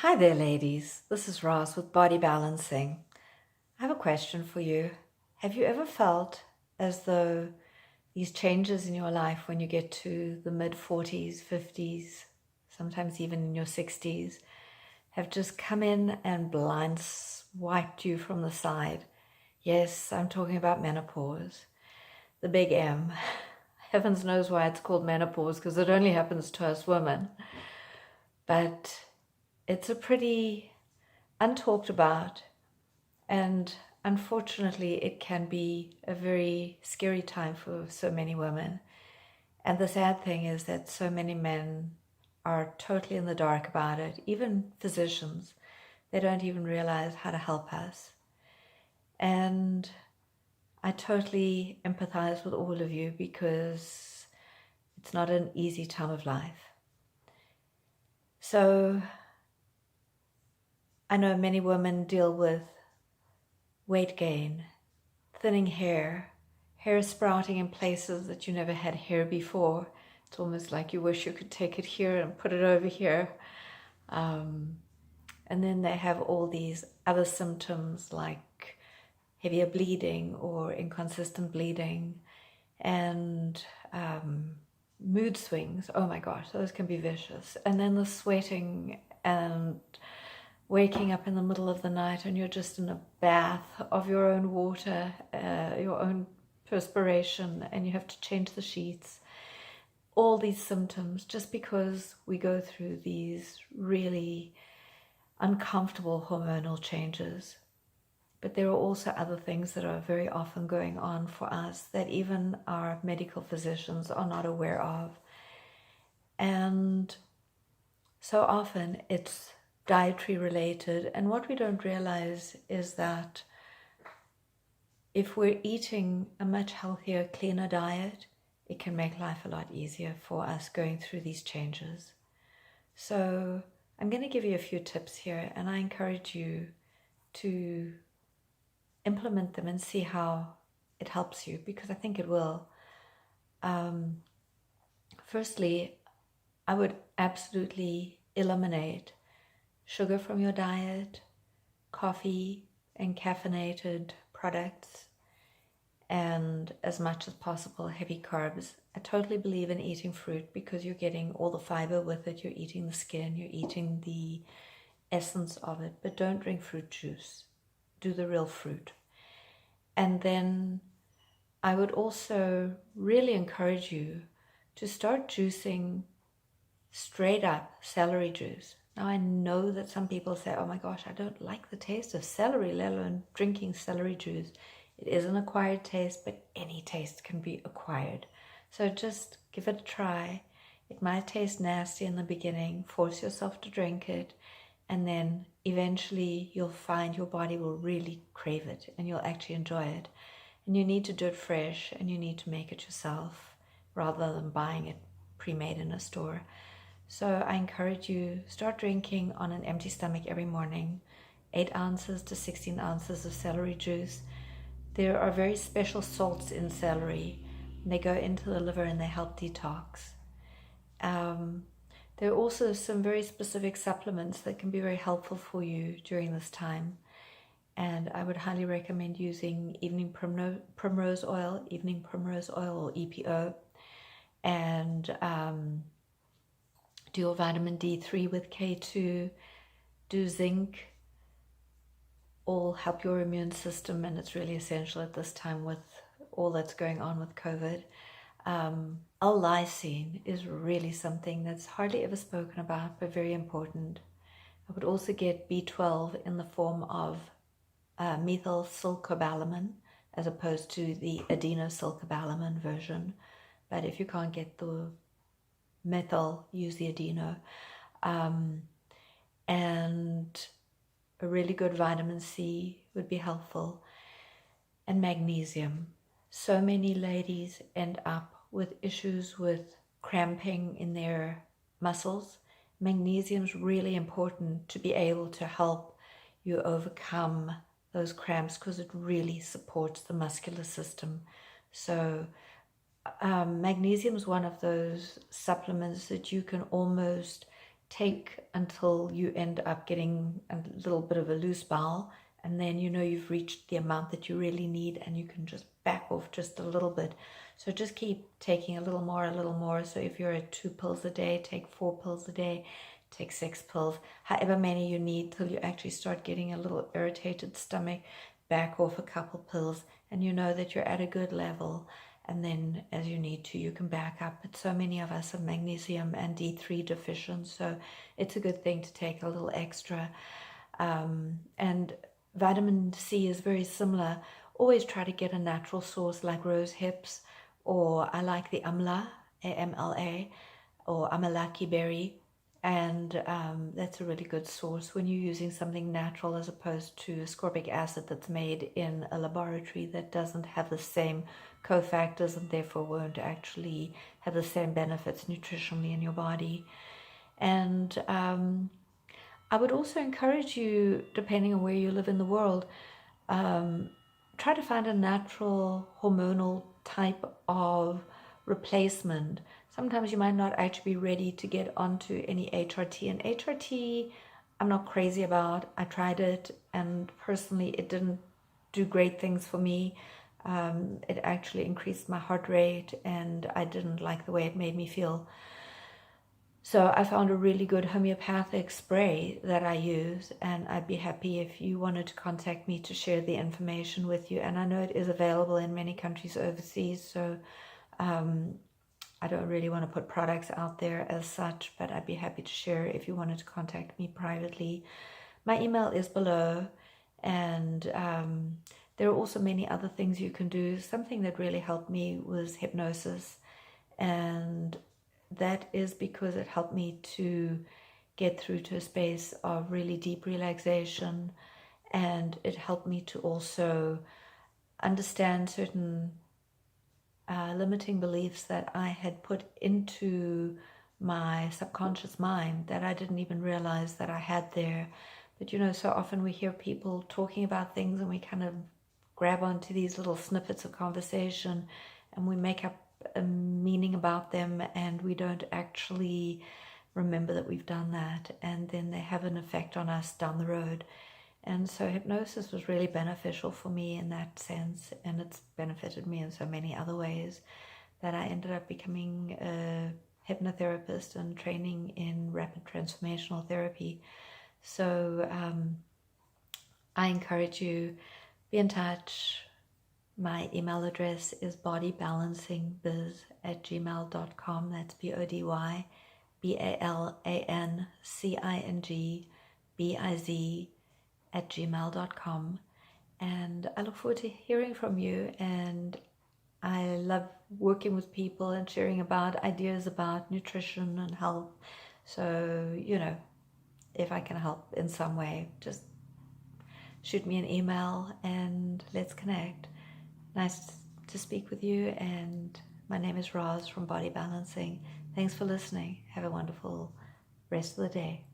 Hi there, ladies. This is Ross with Body Balancing. I have a question for you. Have you ever felt as though these changes in your life when you get to the mid-40s, 50s, sometimes even in your 60s, have just come in and blind swiped you from the side? Yes, I'm talking about menopause, the big M. Heavens knows why it's called menopause, because it only happens to us women. But it's a pretty untalked about, and unfortunately it can be a very scary time for so many women. And the sad thing is that so many men are totally in the dark about it. Even physicians, they don't even realize how to help us. And I totally empathize with all of you, because it's not an easy time of life. So I know many women deal with weight gain, thinning hair sprouting in places that you never had hair before. It's almost like you wish you could take it here and put it over here. And then they have all these other symptoms like heavier bleeding or inconsistent bleeding, and mood swings. Oh my gosh, those can be vicious. And then the sweating and waking up in the middle of the night and you're just in a bath of your own water, your own perspiration, and you have to change the sheets. All these symptoms just because we go through these really uncomfortable hormonal changes. But there are also other things that are very often going on for us that even our medical physicians are not aware of. And so often it's dietary related, and what we don't realize is that if we're eating a much healthier, cleaner diet, it can make life a lot easier for us going through these changes. So I'm going to give you a few tips here, and I encourage you to implement them and see how it helps you, because I think it will. Firstly, I would absolutely eliminate sugar from your diet, coffee and caffeinated products, and as much as possible heavy carbs. I totally believe in eating fruit because you're getting all the fiber with it, you're eating the skin, you're eating the essence of it, but don't drink fruit juice. Do the real fruit. And then I would also really encourage you to start juicing straight up celery juice. Now I know that some people say, oh my gosh, I don't like the taste of celery, let alone drinking celery juice. It is an acquired taste, but any taste can be acquired. So just give it a try. It might taste nasty in the beginning, force yourself to drink it, and then eventually you'll find your body will really crave it and you'll actually enjoy it. And you need to do it fresh, and you need to make it yourself rather than buying it pre-made in a store. So I encourage you, start drinking on an empty stomach every morning, 8 ounces to 16 ounces of celery juice. There are very special salts in celery. They go into the liver and they help detox. There are also some very specific supplements that can be very helpful for you during this time. And I would highly recommend using evening primrose oil or EPO, and do your vitamin D3 with K2, do zinc, all help your immune system, and it's really essential at this time with all that's going on with COVID. L-lysine is really something that's hardly ever spoken about, but very important. I would also get B12 in the form of methylcobalamin, as opposed to the adenosylcobalamin version. But if you can't get the methyl, use the adeno. And a really good vitamin C would be helpful. And magnesium. So many ladies end up with issues with cramping in their muscles. Magnesium is really important to be able to help you overcome those cramps, because it really supports the muscular system. So magnesium is one of those supplements that you can almost take until you end up getting a little bit of a loose bowel, and then you know you've reached the amount that you really need, and you can just back off just a little bit. So just keep taking a little more, a little more. So if you're at 2 pills a day, take 4 pills a day, take 6 pills, however many you need till you actually start getting a little irritated stomach. Back off a couple pills, and you know that you're at a good level. And then as you need to, you can back up. But so many of us are magnesium and D3 deficient, so it's a good thing to take a little extra. And vitamin C is very similar. Always try to get a natural source like rose hips, or I like the amla, AMLA, or amalaki berry. And that's a really good source when you're using something natural as opposed to ascorbic acid that's made in a laboratory that doesn't have the same cofactors and therefore won't actually have the same benefits nutritionally in your body. And I would also encourage you, depending on where you live in the world, try to find a natural hormonal type of replacement. Sometimes you might not actually be ready to get onto any HRT. And HRT, I'm not crazy about. I tried it, and personally, it didn't do great things for me. It actually increased my heart rate, and I didn't like the way it made me feel. So I found a really good homeopathic spray that I use, and I'd be happy if you wanted to contact me to share the information with you. And I know it is available in many countries overseas, so I don't really want to put products out there as such, but I'd be happy to share if you wanted to contact me privately. My email is below, and there are also many other things you can do. Something that really helped me was hypnosis, and that is because it helped me to get through to a space of really deep relaxation, and it helped me to also understand certain limiting beliefs that I had put into my subconscious mind that I didn't even realize that I had there. But you know, so often we hear people talking about things and we kind of grab onto these little snippets of conversation and we make up a meaning about them, and we don't actually remember that we've done that, and then they have an effect on us down the road. And so hypnosis was really beneficial for me in that sense, and it's benefited me in so many other ways that I ended up becoming a hypnotherapist and training in rapid transformational therapy. So I encourage you, be in touch. My email address is bodybalancingbiz@gmail.com. That's BODYBALANCINGBIZ@gmail.com. And I look forward to hearing from you, and I love working with people and sharing about ideas about nutrition and health. So, you know, if I can help in some way, just shoot me an email and let's connect. Nice to speak with you, and my name is Roz from Body Balancing. Thanks for listening. Have a wonderful rest of the day.